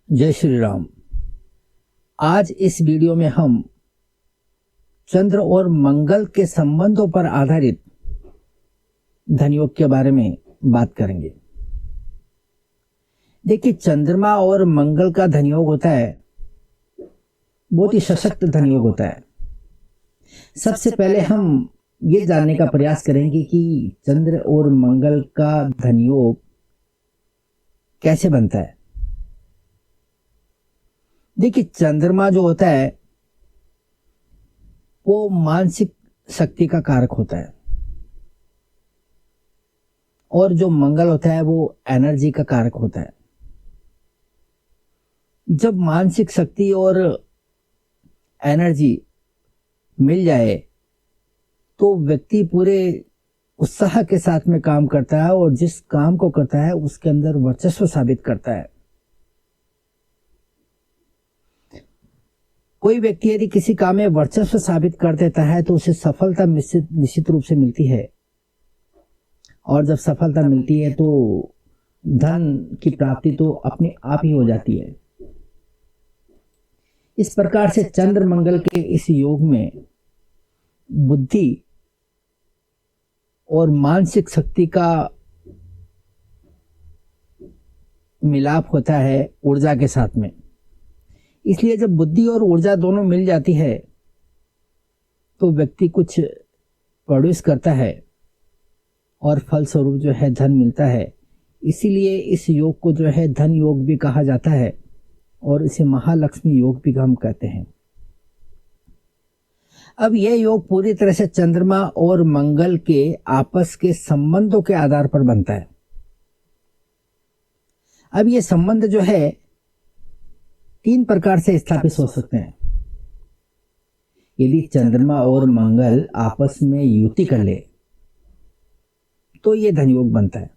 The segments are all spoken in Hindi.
जय श्री राम। आज इस वीडियो में हम चंद्र और मंगल के संबंधों पर आधारित धनयोग के बारे में बात करेंगे। देखिए, चंद्रमा और मंगल का धनयोग होता है, बहुत ही सशक्त धनयोग होता है। सबसे पहले हम ये जानने का प्रयास करेंगे कि चंद्र और मंगल का धनयोग कैसे बनता है। देखिए, चंद्रमा जो होता है वो मानसिक शक्ति का कारक होता है और जो मंगल होता है वो एनर्जी का कारक होता है। जब मानसिक शक्ति और एनर्जी मिल जाए तो व्यक्ति पूरे उत्साह के साथ में काम करता है और जिस काम को करता है उसके अंदर वर्चस्व साबित करता है। कोई व्यक्ति यदि किसी काम में वर्चस्व साबित कर देता है तो उसे सफलता निश्चित रूप से मिलती है, और जब सफलता मिलती है तो धन की प्राप्ति तो अपने आप ही हो जाती है। इस प्रकार से चंद्र मंगल के इस योग में बुद्धि और मानसिक शक्ति का मिलाप होता है ऊर्जा के साथ में। इसलिए जब बुद्धि और ऊर्जा दोनों मिल जाती है तो व्यक्ति कुछ प्रोड्यूस करता है और फलस्वरूप जो है धन मिलता है। इसीलिए इस योग को जो है धन योग भी कहा जाता है और इसे महालक्ष्मी योग भी हम कहते हैं। अब यह योग पूरी तरह से चंद्रमा और मंगल के आपस के संबंधों के आधार पर बनता है। अब ये संबंध जो है 3 प्रकार से स्थापित हो सकते हैं। यदि चंद्रमा और मंगल आपस में युति कर ले तो ये धनयोग बनता है,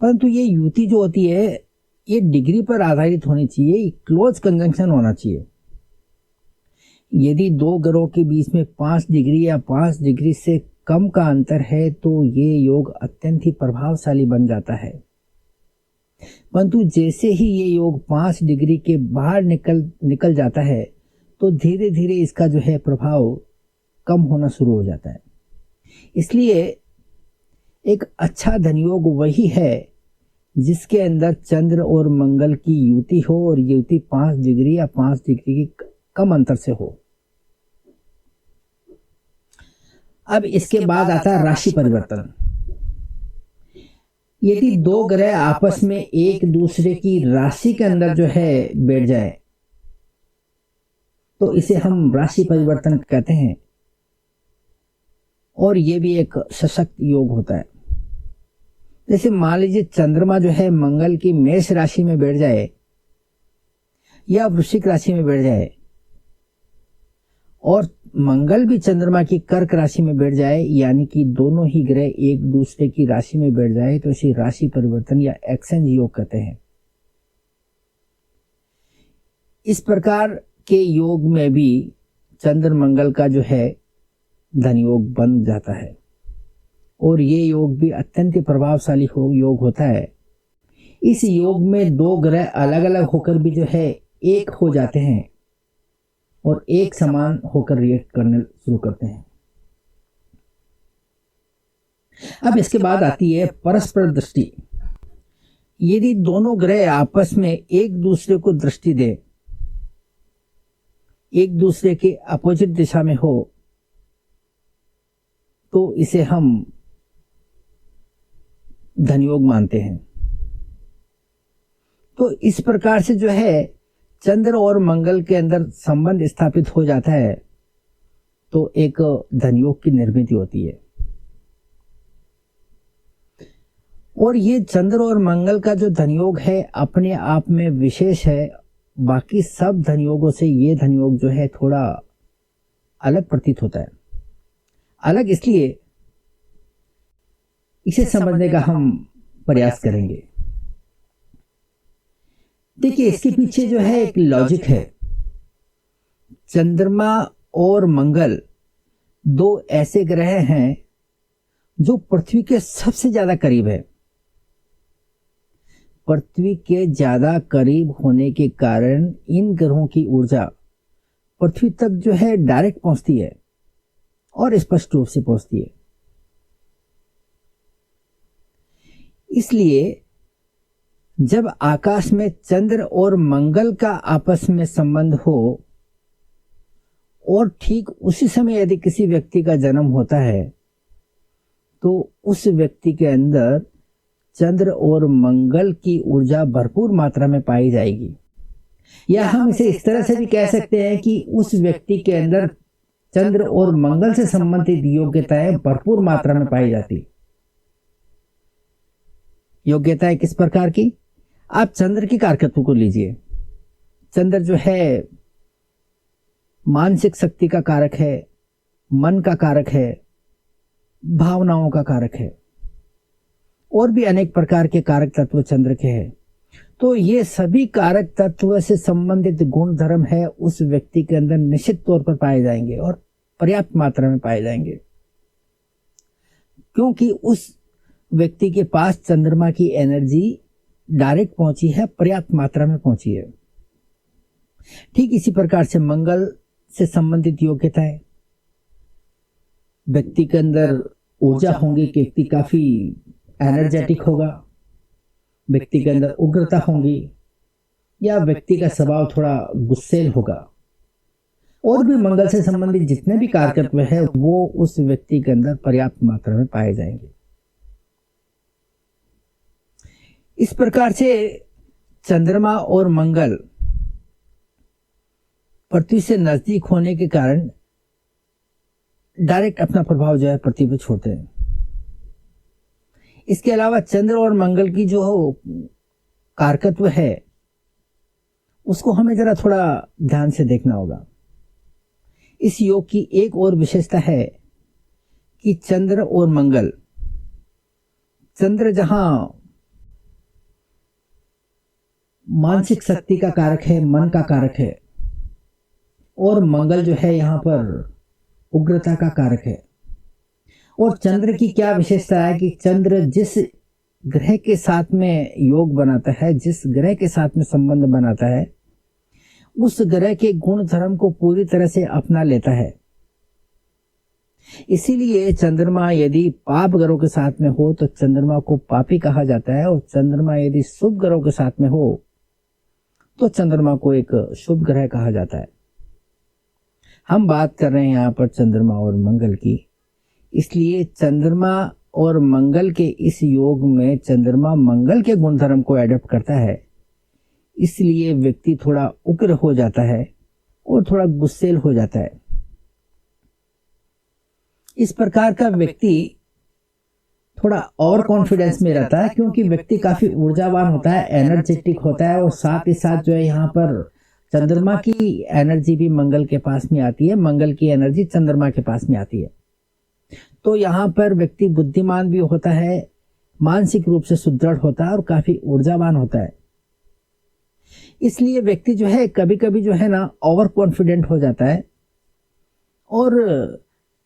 परंतु ये युति जो होती है ये डिग्री पर आधारित होनी चाहिए, क्लोज कंजंक्शन होना चाहिए। यदि 2 ग्रहों के बीच में 5 डिग्री या 5 डिग्री से कम का अंतर है तो ये योग अत्यंत ही प्रभावशाली बन जाता है। परंतु जैसे ही ये योग 5 डिग्री के बाहर निकल जाता है तो धीरे धीरे इसका जो है प्रभाव कम होना शुरू हो जाता है। इसलिए एक अच्छा धनयोग वही है जिसके अंदर चंद्र और मंगल की युति हो और युति 5 डिग्री या 5 डिग्री की कम अंतर से हो। अब इसके बाद आता है राशि परिवर्तन। यदि 2 ग्रह आपस में एक दूसरे की राशि के अंदर जो है बैठ जाए तो इसे हम राशि परिवर्तन कहते हैं, और ये भी एक सशक्त योग होता है। जैसे मान लीजिए चंद्रमा जो है मंगल की मेष राशि में बैठ जाए या वृश्चिक राशि में बैठ जाए और मंगल भी चंद्रमा की कर्क राशि में बैठ जाए, यानी कि दोनों ही ग्रह एक दूसरे की राशि में बैठ जाए तो इसे राशि परिवर्तन या एक्सचेंज योग कहते हैं। इस प्रकार के योग में भी चंद्र मंगल का जो है धनयोग बन जाता है और ये योग भी अत्यंत प्रभावशाली योग होता है। इस योग में 2 ग्रह अलग अलग होकर भी जो है एक हो जाते हैं और एक समान होकर रिएक्ट करने शुरू करते हैं। अब इसके बाद आती है परस्पर दृष्टि। यदि दोनों ग्रह आपस में एक दूसरे को दृष्टि दे, एक दूसरे के अपोजिट दिशा में हो, तो इसे हम धनयोग मानते हैं। तो इस प्रकार से जो है चंद्र और मंगल के अंदर संबंध स्थापित हो जाता है तो एक धनयोग की निर्मित होती है। और ये चंद्र और मंगल का जो धनयोग है अपने आप में विशेष है। बाकी सब धनयोगों से ये धनयोग जो है थोड़ा अलग प्रतीत होता है। अलग इसलिए इसे समझने का हम प्रयास करेंगे। देखिए, इसके पीछे जो है एक लॉजिक है। चंद्रमा और मंगल 2 ऐसे ग्रह हैं जो पृथ्वी के सबसे ज्यादा करीब है। पृथ्वी के ज्यादा करीब होने के कारण इन ग्रहों की ऊर्जा पृथ्वी तक जो है डायरेक्ट पहुंचती है और स्पष्ट रूप से पहुंचती है। इसलिए जब आकाश में चंद्र और मंगल का आपस में संबंध हो और ठीक उसी समय यदि किसी व्यक्ति का जन्म होता है तो उस व्यक्ति के अंदर चंद्र और मंगल की ऊर्जा भरपूर मात्रा में पाई जाएगी। या हम इसे इस तरह से भी कह सकते हैं कि उस व्यक्ति के अंदर चंद्र और मंगल से संबंधित योग्यताएं भरपूर मात्रा में पाई जाती। योग्यताएं किस प्रकार की? आप चंद्र की कारकत्व को लीजिए। चंद्र जो है मानसिक शक्ति का कारक है, मन का कारक है, भावनाओं का कारक है और भी अनेक प्रकार के कारक तत्व चंद्र के हैं। तो ये सभी कारक तत्व से संबंधित गुण धर्म है उस व्यक्ति के अंदर निश्चित तौर पर पाए जाएंगे और पर्याप्त मात्रा में पाए जाएंगे, क्योंकि उस व्यक्ति के पास चंद्रमा की एनर्जी डायरेक्ट पहुंची है, पर्याप्त मात्रा में पहुंची है। ठीक इसी प्रकार से मंगल से संबंधित योग्यताएं व्यक्ति के अंदर ऊर्जा होंगी कि व्यक्ति काफी एनर्जेटिक होगा, व्यक्ति के अंदर उग्रता होगी या व्यक्ति का स्वभाव थोड़ा गुस्सेल होगा। और भी मंगल से संबंधित जितने भी कारकत्व है वो उस व्यक्ति के अंदर पर्याप्त मात्रा में पाए जाएंगे। इस प्रकार से चंद्रमा और मंगल पृथ्वी से नजदीक होने के कारण डायरेक्ट अपना प्रभाव जो है पृथ्वी पर छोड़ते हैं। इसके अलावा चंद्र और मंगल की जो कारकत्व है उसको हमें जरा थोड़ा ध्यान से देखना होगा। इस योग की एक और विशेषता है कि चंद्र और मंगल, चंद्र जहां मानसिक शक्ति का कारक है, मन का कारक है, और मंगल जो है यहां पर उग्रता का कारक है। और चंद्र की क्या विशेषता है कि चंद्र जिस ग्रह के साथ में योग बनाता है, जिस ग्रह के साथ में संबंध बनाता है, उस ग्रह के गुण धर्म को पूरी तरह से अपना लेता है। इसीलिए चंद्रमा यदि पाप ग्रहों के साथ में हो तो चंद्रमा को पापी कहा जाता है, और चंद्रमा यदि शुभ ग्रहों के साथ में हो तो चंद्रमा को एक शुभ ग्रह कहा जाता है। हम बात कर रहे हैं यहाँ पर चंद्रमा और मंगल की, इसलिए चंद्रमा और मंगल के इस योग में चंद्रमा मंगल के गुणधर्म को एडॉप्ट करता है, इसलिए व्यक्ति थोड़ा उग्र हो जाता है और थोड़ा गुस्सेल हो जाता है। इस प्रकार का व्यक्ति थोड़ा ओवर कॉन्फिडेंस में रहता है, क्योंकि व्यक्ति काफी ऊर्जावान होता है, एनर्जेटिक होता है, और साथ ही साथ जो है यहाँ पर चंद्रमा की एनर्जी भी मंगल के पास में आती है, मंगल की एनर्जी चंद्रमा के पास में आती है। तो यहाँ पर व्यक्ति बुद्धिमान भी होता है, मानसिक रूप से सुदृढ़ होता है और काफी ऊर्जावान होता है। इसलिए व्यक्ति जो है कभी कभी जो है ना ओवर कॉन्फिडेंट हो जाता है और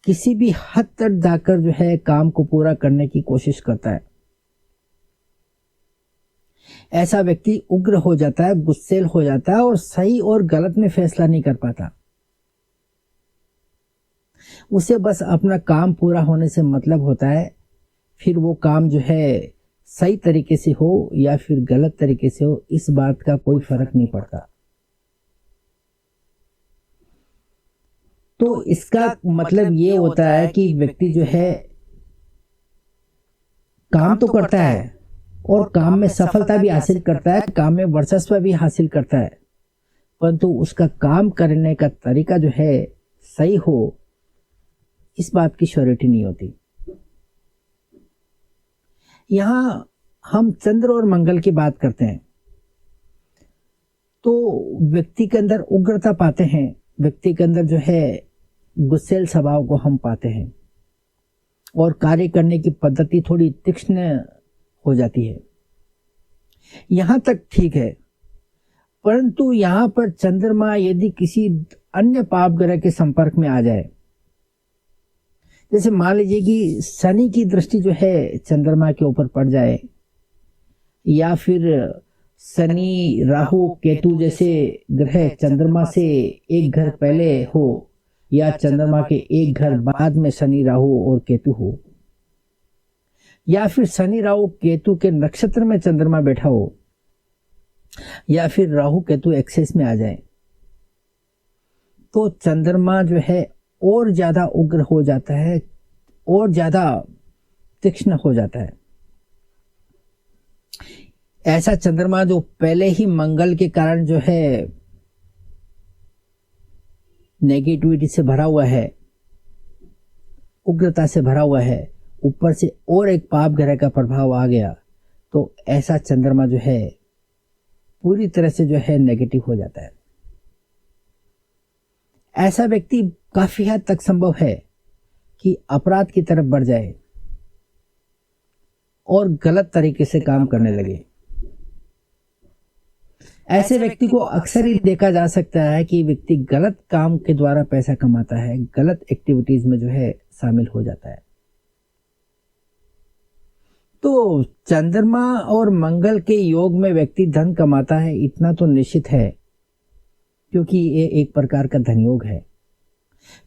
किसी भी हद तक जाकर जो है काम को पूरा करने की कोशिश करता है। ऐसा व्यक्ति उग्र हो जाता है, गुस्सेल हो जाता है और सही और गलत में फैसला नहीं कर पाता। उसे बस अपना काम पूरा होने से मतलब होता है, फिर वो काम जो है सही तरीके से हो या फिर गलत तरीके से हो, इस बात का कोई फर्क नहीं पड़ता। तो इसका मतलब ये होता है कि व्यक्ति जो है काम तो करता है और काम में सफलता भी हासिल करता है, काम में वर्चस्व भी हासिल करता है, परंतु उसका काम करने का तरीका जो है सही हो, इस बात की श्योरिटी नहीं होती। यहां हम चंद्र और मंगल की बात करते हैं तो व्यक्ति के अंदर उग्रता पाते हैं, व्यक्ति के अंदर जो है गुस्सेल स्वभाव को हम पाते हैं और कार्य करने की पद्धति थोड़ी तीक्ष्ण हो जाती है। यहां तक ठीक है, परंतु यहां पर चंद्रमा यदि किसी अन्य पाप ग्रह के संपर्क में आ जाए, जैसे मान लीजिए कि शनि की दृष्टि जो है चंद्रमा के ऊपर पड़ जाए, या फिर शनि राहु केतु जैसे ग्रह चंद्रमा से एक घर पहले हो या चंद्रमा के एक घर बाद में शनि राहु और केतु हो, या फिर शनि राहु केतु के नक्षत्र में चंद्रमा बैठा हो, या फिर राहु केतु एक्सेस में आ जाए, तो चंद्रमा जो है और ज्यादा उग्र हो जाता है और ज्यादा तीक्ष्ण हो जाता है। ऐसा चंद्रमा जो पहले ही मंगल के कारण जो है नेगेटिविटी से भरा हुआ है, उग्रता से भरा हुआ है, ऊपर से और एक पाप ग्रह का प्रभाव आ गया, तो ऐसा चंद्रमा जो है पूरी तरह से जो है नेगेटिव हो जाता है। ऐसा व्यक्ति काफी हद तक संभव है कि अपराध की तरफ बढ़ जाए और गलत तरीके से काम करने लगे। ऐसे व्यक्ति को अक्सर ही देखा जा सकता है कि व्यक्ति गलत काम के द्वारा पैसा कमाता है, गलत एक्टिविटीज में जो है शामिल हो जाता है। तो चंद्रमा और मंगल के योग में व्यक्ति धन कमाता है, इतना तो निश्चित है, क्योंकि ये एक प्रकार का धन योग है।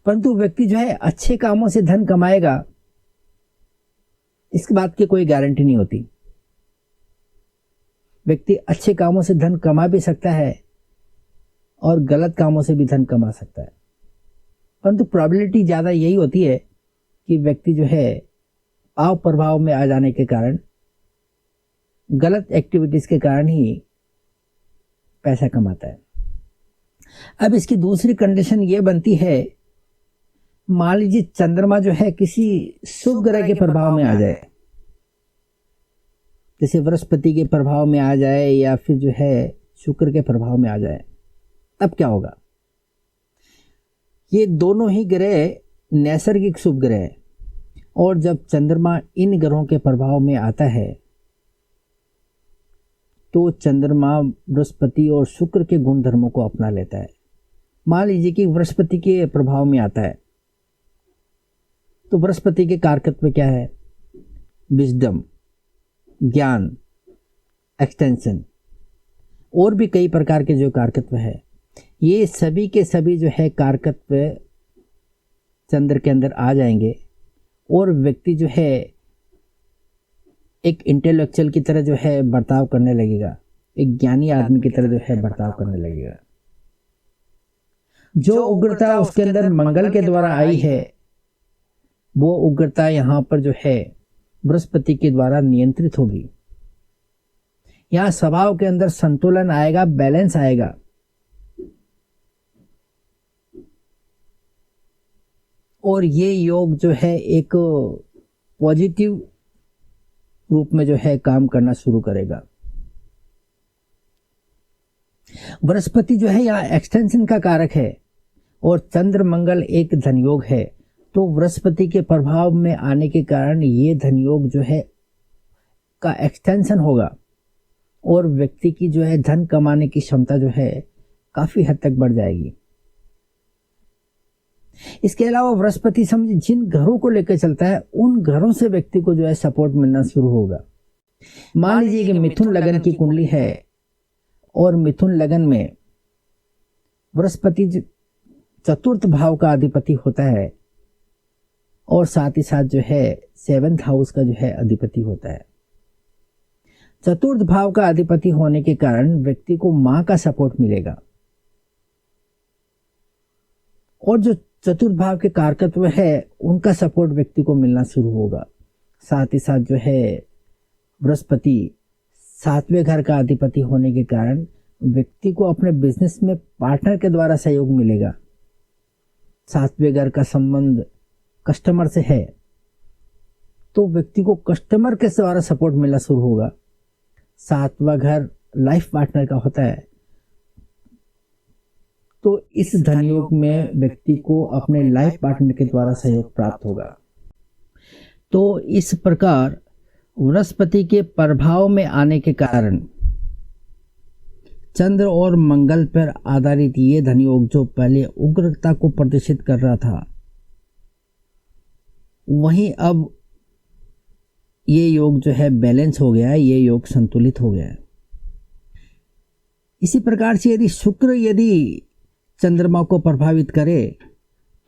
परंतु व्यक्ति जो है अच्छे कामों से धन कमाएगा, इसकी बात की कोई गारंटी नहीं होती। व्यक्ति अच्छे कामों से धन कमा भी सकता है और गलत कामों से भी धन कमा सकता है, परंतु प्रोबेबिलिटी ज्यादा यही होती है कि व्यक्ति जो है पाव प्रभाव में आ जाने के कारण, गलत एक्टिविटीज के कारण ही पैसा कमाता है। अब इसकी दूसरी कंडीशन ये बनती है, मान लीजिए चंद्रमा जो है किसी शुभ ग्रह के प्रभाव में आ जाए, जैसे बृहस्पति के प्रभाव में आ जाए या फिर जो है शुक्र के प्रभाव में आ जाए, तब क्या होगा? ये दोनों ही ग्रह नैसर्गिक शुभ ग्रह है, और जब चंद्रमा इन ग्रहों के प्रभाव में आता है तो चंद्रमा बृहस्पति और शुक्र के गुण धर्मों को अपना लेता है। मान लीजिए कि बृहस्पति के प्रभाव में आता है, तो बृहस्पति के कारकत्व क्या है? विजडम, ज्ञान, एक्सटेंशन, और भी कई प्रकार के जो कारकत्व है, ये सभी के सभी जो है कारकत्व चंद्र के अंदर आ जाएंगे और व्यक्ति जो है एक इंटेलेक्चुअल की तरह जो है बर्ताव करने लगेगा, एक ज्ञानी आदमी की तरह जो है बर्ताव करने लगेगा। जो उग्रता उसके अंदर मंगल के द्वारा आई है, वो उग्रता यहां पर जो है बृहस्पति के द्वारा नियंत्रित होगी। यहां स्वभाव के अंदर संतुलन आएगा, बैलेंस आएगा। और ये योग जो है एक पॉजिटिव रूप में जो है काम करना शुरू करेगा। बृहस्पति जो है यहाँ एक्सटेंशन का कारक है और चंद्र मंगल एक धनयोग है, तो बृहस्पति के प्रभाव में आने के कारण ये धनयोग जो है का एक्सटेंशन होगा और व्यक्ति की जो है धन कमाने की क्षमता जो है काफी हद तक बढ़ जाएगी। इसके अलावा बृहस्पति समझ जिन घरों को लेकर चलता है, उन घरों से व्यक्ति को जो है सपोर्ट मिलना शुरू होगा। मान लीजिए कि मिथुन लगन की कुंडली है और मिथुन लगन में बृहस्पति चतुर्थ भाव का अधिपति होता है और साथ ही साथ जो है 7th हाउस का जो है अधिपति होता है। चतुर्थ भाव का अधिपति होने के कारण व्यक्ति को मां का सपोर्ट मिलेगा और जो चतुर्थ भाव के कारकत्व है उनका सपोर्ट व्यक्ति को मिलना शुरू होगा। साथ ही साथ जो है बृहस्पति 7वें घर का अधिपति होने के कारण व्यक्ति को अपने बिजनेस में पार्टनर के द्वारा सहयोग मिलेगा। 7वें घर का संबंध कस्टमर से है, तो व्यक्ति को कस्टमर के द्वारा सपोर्ट मिलना शुरू होगा। 7वां घर लाइफ पार्टनर का होता है, तो इस धनयोग में व्यक्ति को अपने लाइफ पार्टनर के द्वारा सहयोग प्राप्त होगा। तो इस प्रकार बृहस्पति के प्रभाव में आने के कारण चंद्र और मंगल पर आधारित ये धनयोग जो पहले उग्रता को प्रदर्शित कर रहा था, वहीं अब ये योग जो है बैलेंस हो गया है, ये योग संतुलित हो गया है। इसी प्रकार से यदि शुक्र यदि चंद्रमा को प्रभावित करे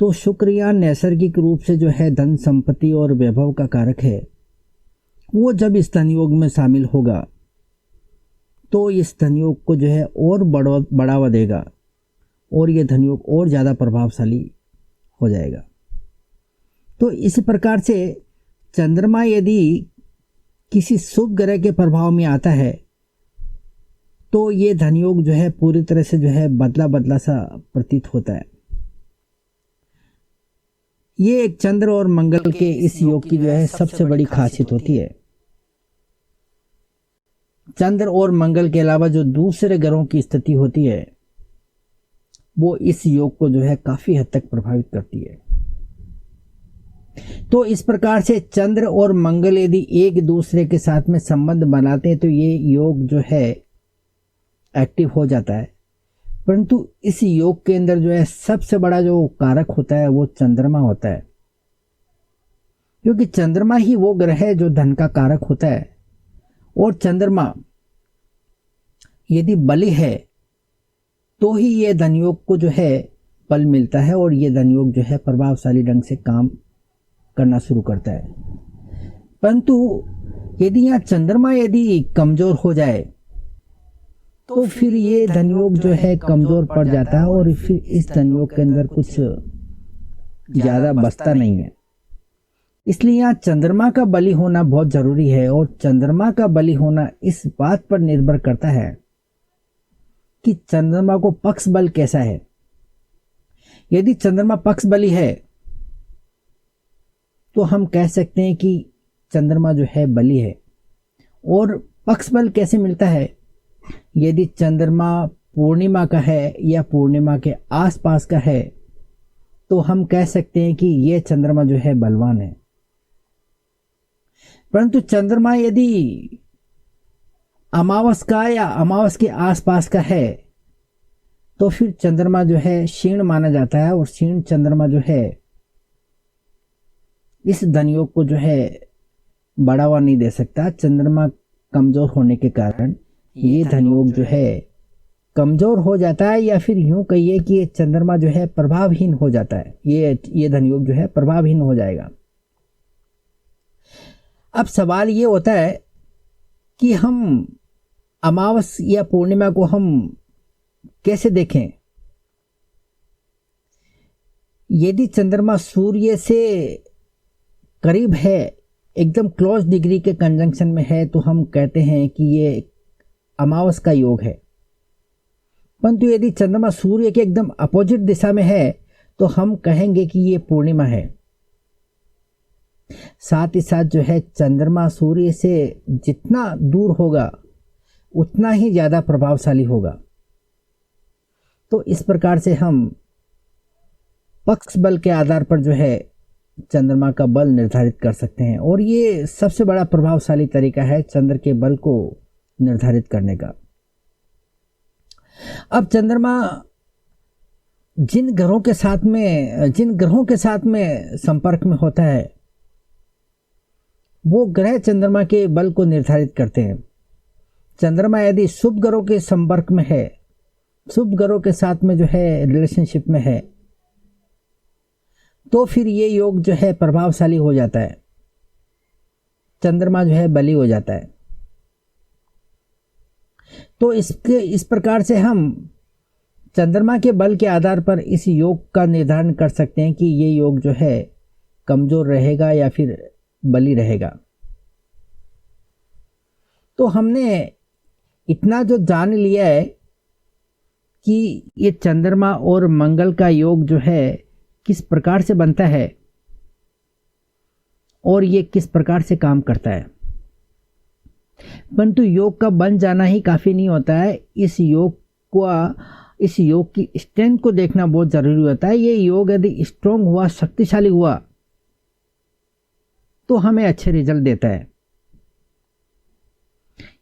तो शुक्र या नैसर्गिक रूप से जो है धन संपत्ति और वैभव का कारक है, वो जब इस धन योग में शामिल होगा तो इस धन योग को जो है और बढ़ावा देगा और ये धन योग और ज़्यादा प्रभावशाली हो जाएगा। तो इस प्रकार से चंद्रमा यदि किसी शुभ ग्रह के प्रभाव में आता है तो ये धन योग जो है पूरी तरह से जो है बदला बदला सा प्रतीत होता है। ये एक चंद्र और मंगल के इस योग की जो है सबसे बड़ी खासियत होती है। चंद्र और मंगल के अलावा जो दूसरे ग्रहों की स्थिति होती है वो इस योग को जो है काफी हद तक प्रभावित करती है। तो इस प्रकार से चंद्र और मंगल यदि एक दूसरे के साथ में संबंध बनाते हैं तो ये योग जो है एक्टिव हो जाता है। परंतु इस योग के अंदर जो है सबसे बड़ा जो कारक होता है वो चंद्रमा होता है, क्योंकि चंद्रमा ही वो ग्रह है जो धन का कारक होता है। और चंद्रमा यदि बली है तो ही ये धन योग को जो है बल मिलता है और ये धन योग जो है प्रभावशाली ढंग से काम करना शुरू करता है। परंतु यदि यहाँ चंद्रमा यदि कमजोर हो जाए तो फिर ये धन योग जो है कमजोर पड़ जाता है और फिर इस धन योग के अंदर कुछ ज्यादा बचता नहीं है। इसलिए यहाँ चंद्रमा का बलि होना बहुत जरूरी है और चंद्रमा का बलि होना इस बात पर निर्भर करता है कि चंद्रमा को पक्ष बल कैसा है। यदि चंद्रमा पक्ष बली है तो हम कह सकते हैं कि चंद्रमा जो है बली है। और पक्ष बल कैसे मिलता है? यदि चंद्रमा पूर्णिमा का है या पूर्णिमा के आसपास का है तो हम कह सकते हैं कि यह चंद्रमा जो है बलवान है। परंतु चंद्रमा यदि अमावस का या अमावस के आसपास का है तो फिर चंद्रमा जो है क्षीण माना जाता है और क्षीण चंद्रमा जो है इस धन योग को जो है बढ़ावा नहीं दे सकता। चंद्रमा कमजोर होने के कारण ये धन योग जो है कमजोर हो जाता है, या फिर यूं कहिए कि ये चंद्रमा जो है प्रभावहीन हो जाता है। ये धन योग जो है प्रभावहीन हो जाएगा। अब सवाल ये होता है कि हम अमावस या पूर्णिमा को हम कैसे देखें? यदि चंद्रमा सूर्य से करीब है, एकदम क्लोज डिग्री के कंजंक्शन में है, तो हम कहते हैं कि ये अमावस का योग है। परंतु यदि चंद्रमा सूर्य के एकदम अपोजिट दिशा में है तो हम कहेंगे कि ये पूर्णिमा है। साथ ही साथ जो है चंद्रमा सूर्य से जितना दूर होगा उतना ही ज्यादा प्रभावशाली होगा। तो इस प्रकार से हम पक्ष बल के आधार पर जो है चंद्रमा का बल निर्धारित कर सकते हैं और ये सबसे बड़ा प्रभावशाली तरीका है चंद्र के बल को निर्धारित करने का। अब चंद्रमा जिन ग्रहों के साथ में संपर्क में होता है वो ग्रह चंद्रमा के बल को निर्धारित करते हैं। चंद्रमा यदि शुभ ग्रहों के संपर्क में है, शुभ ग्रहों के साथ में जो है रिलेशनशिप में है, तो फिर ये योग जो है प्रभावशाली हो जाता है, चंद्रमा जो है बली हो जाता है। तो इस प्रकार से हम चंद्रमा के बल के आधार पर इस योग का निर्धारण कर सकते हैं कि ये योग जो है कमजोर रहेगा या फिर बली रहेगा। तो हमने इतना जो जान लिया है कि ये चंद्रमा और मंगल का योग जो है किस प्रकार से बनता है और ये किस प्रकार से काम करता है। परंतु योग का बन जाना ही काफी नहीं होता है। इस योग की स्ट्रेंथ को देखना बहुत जरूरी होता है। ये योग यदि स्ट्रांग हुआ, शक्तिशाली हुआ, तो हमें अच्छे रिजल्ट देता है।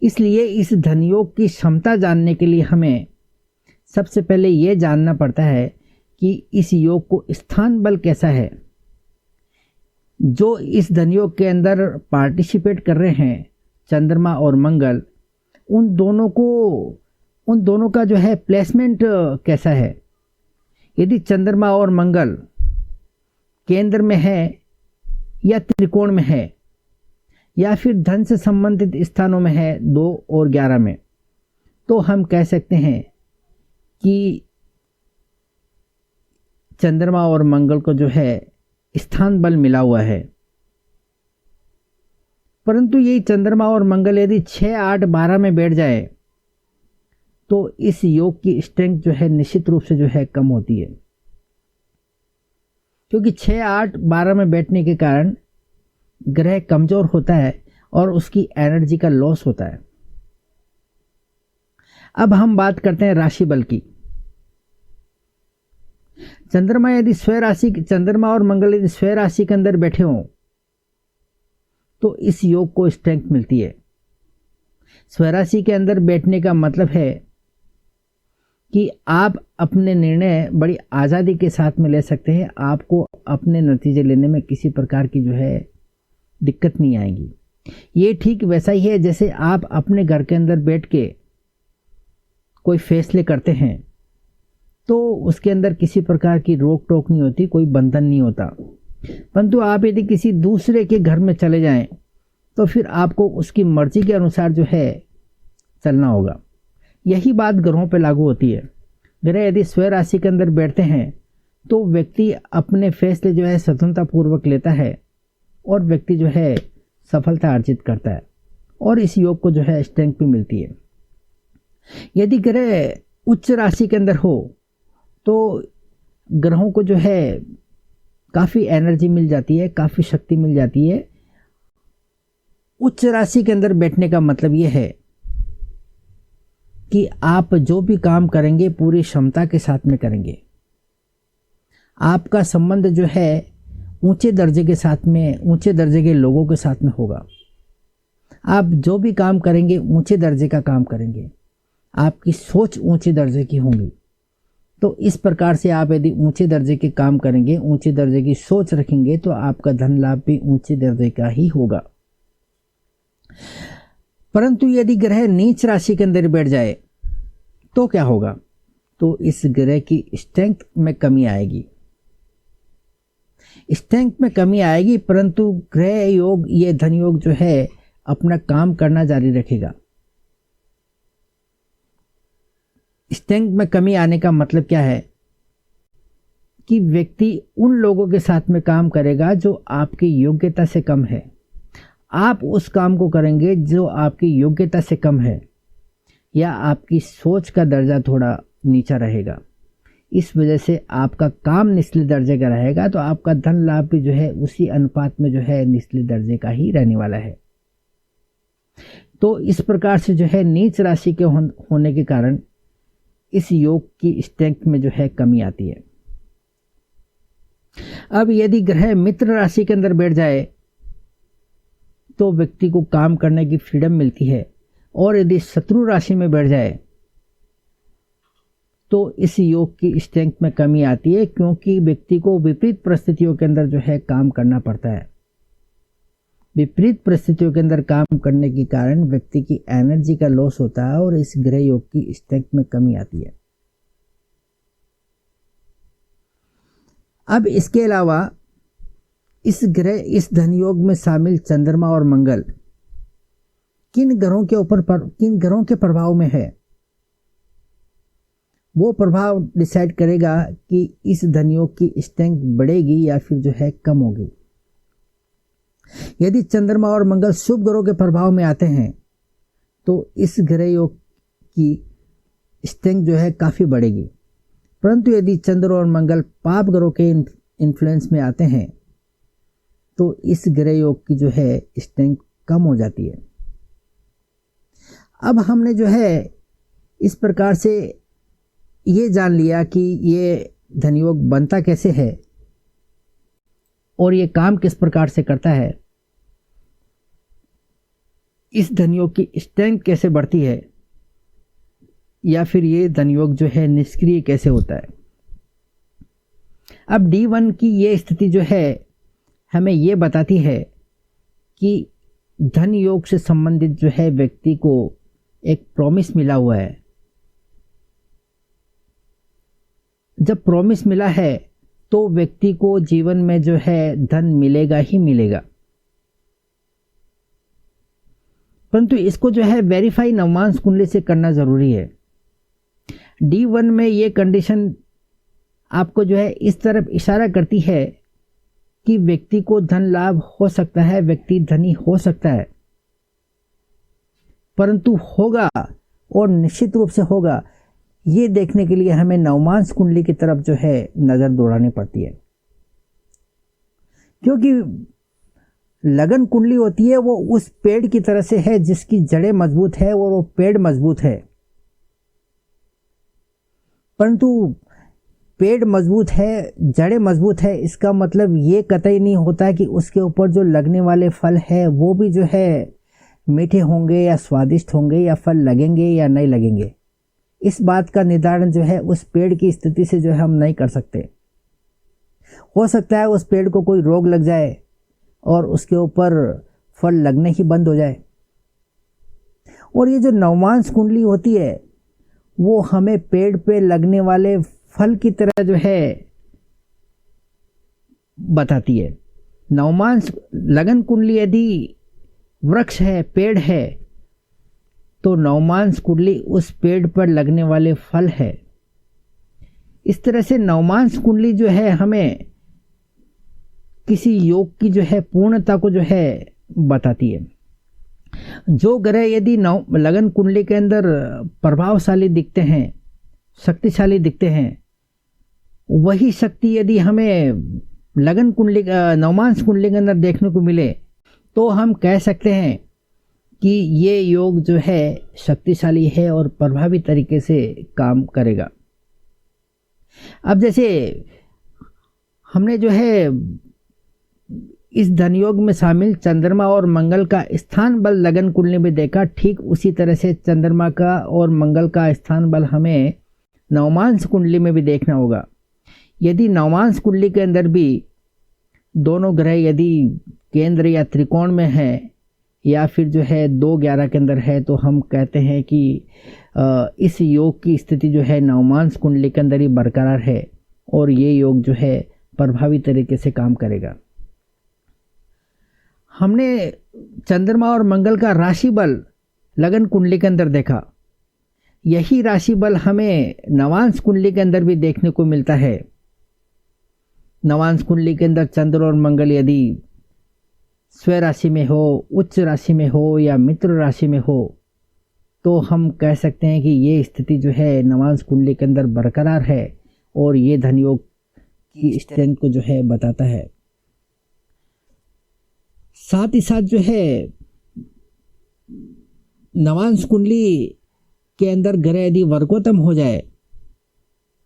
इसलिए इस धन योग की क्षमता जानने के लिए हमें सबसे पहले यह जानना पड़ता है कि इस योग को स्थान बल कैसा है। जो इस धनयोग के अंदर पार्टिसिपेट कर रहे हैं, चंद्रमा और मंगल, उन दोनों का जो है प्लेसमेंट कैसा है। यदि चंद्रमा और मंगल केंद्र में है या त्रिकोण में है या फिर धन से संबंधित स्थानों में है 2 और 11 में, तो हम कह सकते हैं कि चंद्रमा और मंगल को जो है स्थान बल मिला हुआ है। परंतु यही चंद्रमा और मंगल यदि 6, 8, 12 में बैठ जाए तो इस योग की स्ट्रेंथ जो है निश्चित रूप से जो है कम होती है, क्योंकि 6, 8, 12 में बैठने के कारण ग्रह कमजोर होता है और उसकी एनर्जी का लॉस होता है। अब हम बात करते हैं राशि बल की। चंद्रमा और मंगल यदि स्वयं राशि के अंदर बैठे हों तो इस योग को स्ट्रेंथ मिलती है। स्वयं राशि के अंदर बैठने का मतलब है कि आप अपने निर्णय बड़ी आज़ादी के साथ में ले सकते हैं। आपको अपने नतीजे लेने में किसी प्रकार की जो है दिक्कत नहीं आएगी। ये ठीक वैसा ही है जैसे आप अपने घर के अंदर बैठ के कोई फैसले करते हैं तो उसके अंदर किसी प्रकार की रोक टोक नहीं होती, कोई बंधन नहीं होता। परंतु आप यदि किसी दूसरे के घर में चले जाएं तो फिर आपको उसकी मर्जी के अनुसार जो है चलना होगा। यही बात ग्रहों पर लागू होती है। ग्रह यदि स्वयं राशि के अंदर बैठते हैं तो व्यक्ति अपने फैसले जो है स्वतंत्रतापूर्वक लेता है और व्यक्ति जो है सफलता अर्जित करता है और इस योग को जो है स्ट्रेंथ भी मिलती है। यदि ग्रह उच्च राशि के अंदर हो तो ग्रहों को जो है काफ़ी एनर्जी मिल जाती है, काफ़ी शक्ति मिल जाती है। उच्च राशि के अंदर बैठने का मतलब यह है कि आप जो भी काम करेंगे पूरी क्षमता के साथ में करेंगे। आपका संबंध जो है ऊंचे दर्जे के साथ में, ऊंचे दर्जे के लोगों के साथ में होगा। आप जो भी काम करेंगे ऊंचे दर्जे का काम करेंगे। आपकी सोच ऊंचे दर्जे की होगी। तो इस प्रकार से आप यदि ऊंचे दर्जे के काम करेंगे, ऊंचे दर्जे की सोच रखेंगे तो आपका धन लाभ भी ऊंचे दर्जे का ही होगा। परंतु यदि ग्रह नीच राशि के अंदर बैठ जाए तो क्या होगा? तो इस ग्रह की स्ट्रेंथ में कमी आएगी। स्ट्रेंथ में कमी आएगी, परंतु ग्रह योग, ये धन योग जो है अपना काम करना जारी रखेगा। स्ट्रेंथ में कमी आने का मतलब क्या है कि व्यक्ति उन लोगों के साथ में काम करेगा जो आपकी योग्यता से कम है। आप उस काम को करेंगे जो आपकी योग्यता से कम है या आपकी सोच का दर्जा थोड़ा नीचा रहेगा। इस वजह से आपका काम निचले दर्जे का रहेगा, तो आपका धन लाभ भी जो है उसी अनुपात में जो है निचले दर्जे का ही रहने वाला है। तो इस प्रकार से जो है नीच राशि के होने के कारण इस योग की स्ट्रेंथ में जो है कमी आती है। अब यदि ग्रह मित्र राशि के अंदर बैठ जाए तो व्यक्ति को काम करने की फ्रीडम मिलती है, और यदि शत्रु राशि में बैठ जाए तो इस योग की स्ट्रेंथ में कमी आती है, क्योंकि व्यक्ति को विपरीत परिस्थितियों के अंदर जो है काम करना पड़ता है। विपरीत परिस्थितियों के अंदर काम करने के कारण व्यक्ति की एनर्जी का लॉस होता है और इस ग्रह योग की स्ट्रेंथ में कमी आती है। अब इसके अलावा इस धन योग में शामिल चंद्रमा और मंगल किन ग्रहों के प्रभाव में है, वो प्रभाव डिसाइड करेगा कि इस धन योग की स्ट्रेंथ बढ़ेगी या फिर जो है कम होगी। यदि चंद्रमा और मंगल शुभ ग्रहों के प्रभाव में आते हैं तो इस ग्रह योग की स्ट्रेंथ जो है काफ़ी बढ़ेगी। परंतु यदि चंद्र और मंगल पाप ग्रहों के इन्फ्लुएंस में आते हैं तो इस ग्रह योग की जो है स्ट्रेंथ कम हो जाती है। अब हमने जो है इस प्रकार से ये जान लिया कि ये धन योग बनता कैसे है और ये काम किस प्रकार से करता है, इस धन योग की स्ट्रेंथ कैसे बढ़ती है, या फिर ये धन योग जो है निष्क्रिय कैसे होता है। अब D1 की ये स्थिति जो है हमें ये बताती है कि धन योग से संबंधित जो है व्यक्ति को एक प्रॉमिस मिला हुआ है। जब प्रॉमिस मिला है तो व्यक्ति को जीवन में जो है धन मिलेगा ही मिलेगा, परंतु इसको जो है वेरीफाई नवमांश कुंडली से करना जरूरी है। D1 में ये कंडीशन आपको जो है इस तरफ इशारा करती है कि व्यक्ति को धन लाभ हो सकता है, व्यक्ति धनी हो सकता है, परंतु होगा और निश्चित रूप से होगा, ये देखने के लिए हमें नवमांश कुंडली की तरफ जो है नजर दौड़ानी पड़ती है। क्योंकि लगन कुंडली होती है वो उस पेड़ की तरह से है जिसकी जड़ें मजबूत है और वो पेड़ मजबूत है, परंतु पेड़ मजबूत है, जड़ें मजबूत है, इसका मतलब ये कतई नहीं होता कि उसके ऊपर जो लगने वाले फल है वो भी जो है मीठे होंगे या स्वादिष्ट होंगे या फल लगेंगे या नहीं लगेंगे। इस बात का निर्धारण जो है उस पेड़ की स्थिति से जो है हम नहीं कर सकते। हो सकता है उस पेड़ को कोई रोग लग जाए और उसके ऊपर फल लगने ही बंद हो जाए। और ये जो नवमांश कुंडली होती है वो हमें पेड़ पे लगने वाले फल की तरह जो है बताती है। नवमांश लगन कुंडली यदि वृक्ष है, पेड़ है, तो नवमांश कुंडली उस पेड़ पर लगने वाले फल है। इस तरह से नवमांश कुंडली जो है हमें किसी योग की जो है पूर्णता को जो है बताती है। जो ग्रह यदि लगन कुंडली के अंदर प्रभावशाली दिखते हैं, शक्तिशाली दिखते हैं, वही शक्ति यदि हमें लगन कुंडली नवमांश कुंडली के अंदर देखने को मिले तो हम कह सकते हैं कि ये योग जो है शक्तिशाली है और प्रभावी तरीके से काम करेगा। अब जैसे हमने जो है इस धन योग में शामिल चंद्रमा और मंगल का स्थान बल लगन कुंडली में देखा, ठीक उसी तरह से चंद्रमा का और मंगल का स्थान बल हमें नवमांश कुंडली में भी देखना होगा। यदि नवमांश कुंडली के अंदर भी दोनों ग्रह यदि केंद्र या त्रिकोण में है या फिर जो है 2-11 के अंदर है तो हम कहते हैं कि इस योग की स्थिति जो है नवमांश कुंडली के अंदर ही बरकरार है और ये योग जो है प्रभावी तरीके से काम करेगा। हमने चंद्रमा और मंगल का राशि बल लगन कुंडली के अंदर देखा, यही राशि बल हमें नवांश कुंडली के अंदर भी देखने को मिलता है। नवांश कुंडली के अंदर चंद्र और मंगल यदि स्व राशि में हो, उच्च राशि में हो या मित्र राशि में हो तो हम कह सकते हैं कि ये स्थिति जो है नवांश कुंडली के अंदर बरकरार है और ये धन योग की स्ट्रेंथ को जो है बताता है। साथ ही साथ जो है नवांश कुंडली के अंदर ग्रह यदि वर्गोत्तम हो जाए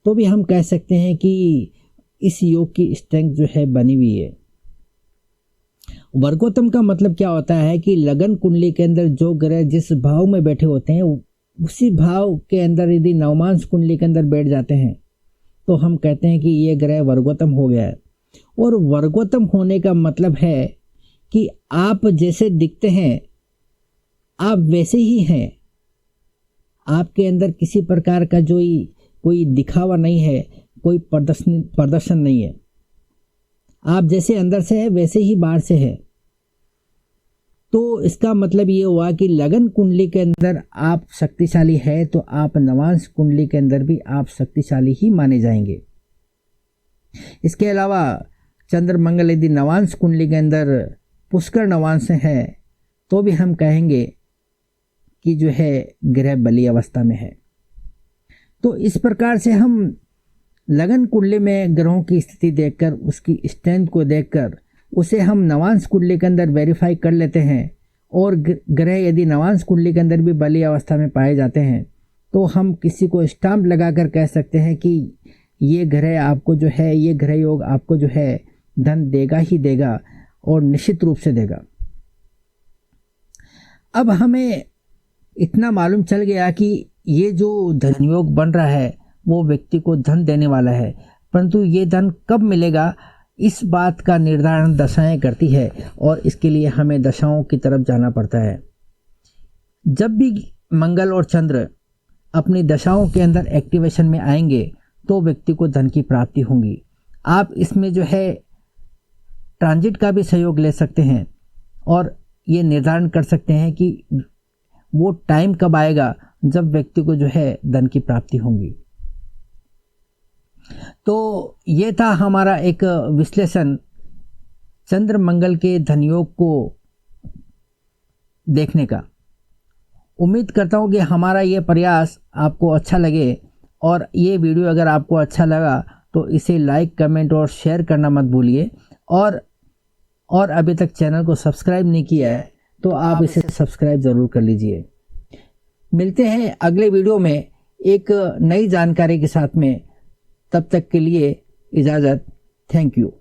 तो भी हम कह सकते हैं कि इस योग की स्ट्रेंथ जो है बनी हुई है। वर्गोत्तम का मतलब क्या होता है कि लगन कुंडली के अंदर जो ग्रह जिस भाव में बैठे होते हैं उसी भाव के अंदर यदि नवमांश कुंडली के अंदर बैठ जाते हैं तो हम कहते हैं कि ये ग्रह वर्गोत्तम हो गया है। और वर्गोत्तम होने का मतलब है कि आप जैसे दिखते हैं आप वैसे ही हैं, आपके अंदर किसी प्रकार का जो कोई दिखावा नहीं है, कोई प्रदर्शन नहीं है, आप जैसे अंदर से है वैसे ही बाहर से है। तो इसका मतलब ये हुआ कि लगन कुंडली के अंदर आप शक्तिशाली है तो आप नवांश कुंडली के अंदर भी आप शक्तिशाली ही माने जाएंगे। इसके अलावा चंद्र मंगल यदि नवांश कुंडली के अंदर पुष्कर नवांश है तो भी हम कहेंगे कि जो है ग्रह बली अवस्था में है। तो इस प्रकार से हम लगन कुंडली में ग्रहों की स्थिति देखकर उसकी स्ट्रेंथ को देखकर उसे हम नवांश कुंडली के अंदर वेरीफाई कर लेते हैं। और ग्रह यदि नवांश कुंडली के अंदर भी बली अवस्था में पाए जाते हैं तो हम किसी को स्टाम्प लगाकर कह सकते हैं कि ये ग्रह आपको जो है, ये ग्रह योग आपको जो है धन देगा ही देगा और निश्चित रूप से देगा। अब हमें इतना मालूम चल गया कि ये जो धन योग बन रहा है वो व्यक्ति को धन देने वाला है, परंतु ये धन कब मिलेगा इस बात का निर्धारण दशाएं करती है और इसके लिए हमें दशाओं की तरफ जाना पड़ता है। जब भी मंगल और चंद्र अपनी दशाओं के अंदर एक्टिवेशन में आएंगे तो व्यक्ति को धन की प्राप्ति होगी। आप इसमें जो है ट्रांजिट का भी सहयोग ले सकते हैं और ये निर्धारण कर सकते हैं कि वो टाइम कब आएगा जब व्यक्ति को जो है धन की प्राप्ति होगी। तो ये था हमारा एक विश्लेषण चंद्र मंगल के धन योग को देखने का। उम्मीद करता हूँ कि हमारा ये प्रयास आपको अच्छा लगे और ये वीडियो अगर आपको अच्छा लगा तो इसे लाइक, कमेंट और शेयर करना मत भूलिए। और अभी तक चैनल को सब्सक्राइब नहीं किया है तो आप इसे सब्सक्राइब ज़रूर कर लीजिए। मिलते हैं अगले वीडियो में एक नई जानकारी के साथ में। तब तक के लिए इजाज़त। Thank you.